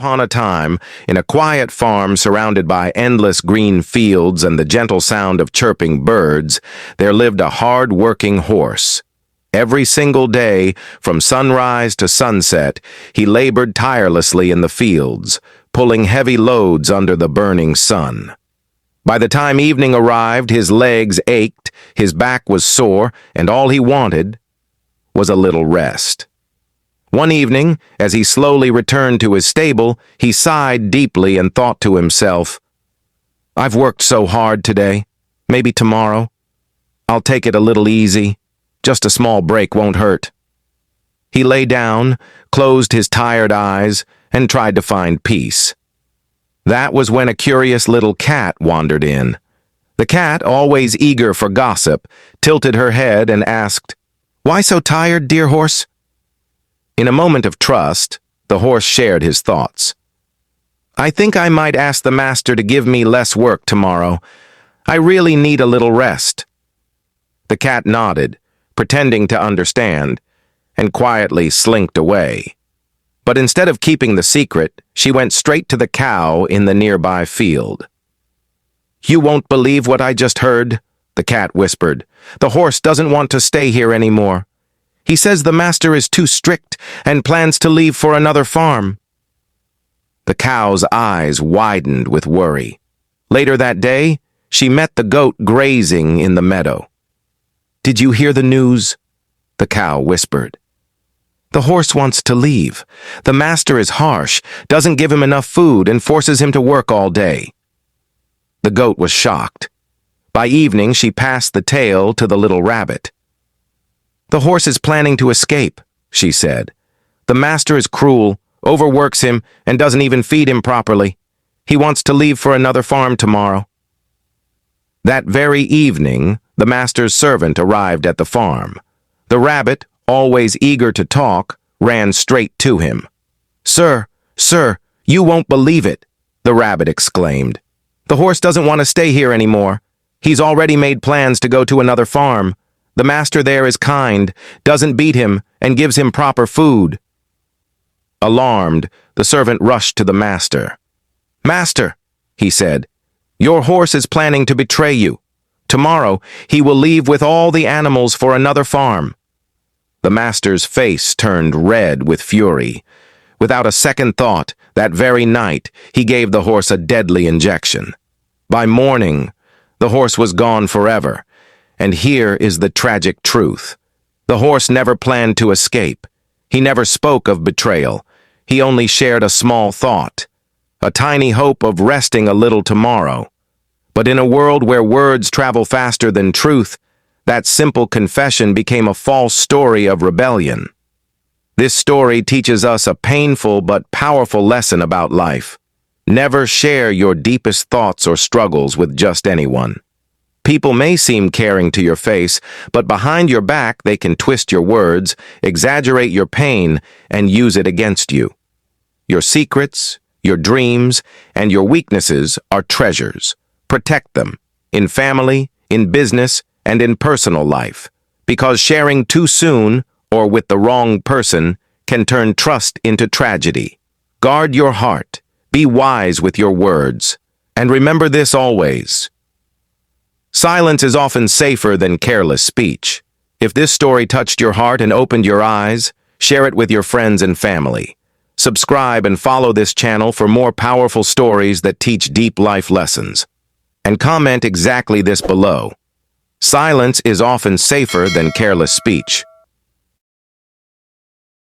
upon a time, in a quiet farm surrounded by endless green fields and the gentle sound of chirping birds, there lived a hard-working horse. Every single day, from sunrise to sunset, he labored tirelessly in the fields, pulling heavy loads under the burning sun. By the time evening arrived, his legs ached, his back was sore, and all he wanted was a little rest. One evening, as he slowly returned to his stable, he sighed deeply and thought to himself, "I've worked so hard today. Maybe tomorrow. I'll take it a little easy. Just a small break won't hurt." He lay down, closed his tired eyes, and tried to find peace. That was when a curious little cat wandered in. The cat, always eager for gossip, tilted her head and asked, "Why so tired, dear horse?" In a moment of trust, the horse shared his thoughts. "I think I might ask the master to give me less work tomorrow. I really need a little rest." The cat nodded, pretending to understand, and quietly slinked away. But instead of keeping the secret, she went straight to the cow in the nearby field. "You won't believe what I just heard," the cat whispered. "The horse doesn't want to stay here anymore. He says the master is too strict and plans to leave for another farm." The cow's eyes widened with worry. Later that day, she met the goat grazing in the meadow. "Did you hear the news?" the cow whispered. "The horse wants to leave. The master is harsh, doesn't give him enough food, and forces him to work all day." The goat was shocked. By evening, she passed the tale to the little rabbit. "The horse is planning to escape," she said. "The master is cruel, overworks him, and doesn't even feed him properly. He wants to leave for another farm tomorrow." That very evening, the master's servant arrived at the farm. The rabbit, always eager to talk, ran straight to him. "Sir, sir, you won't believe it," the rabbit exclaimed. "The horse doesn't want to stay here anymore. He's already made plans to go to another farm. The master there is kind, doesn't beat him, and gives him proper food." Alarmed, the servant rushed to the master. "Master," he said, "your horse is planning to betray you. Tomorrow, he will leave with all the animals for another farm." The master's face turned red with fury. Without a second thought, that very night, he gave the horse a deadly injection. By morning, the horse was gone forever. And here is the tragic truth. The horse never planned to escape. He never spoke of betrayal. He only shared a small thought, a tiny hope of resting a little tomorrow. But in a world where words travel faster than truth, that simple confession became a false story of rebellion. This story teaches us a painful but powerful lesson about life. Never share your deepest thoughts or struggles with just anyone. People may seem caring to your face, but behind your back they can twist your words, exaggerate your pain, and use it against you. Your secrets, your dreams, and your weaknesses are treasures. Protect them, in family, in business, and in personal life, because sharing too soon, or with the wrong person, can turn trust into tragedy. Guard your heart, be wise with your words, and remember this always. Silence is often safer than careless speech. If this story touched your heart and opened your eyes, share it with your friends and family. Subscribe and follow this channel for more powerful stories that teach deep life lessons. And comment exactly this below. Silence is often safer than careless speech.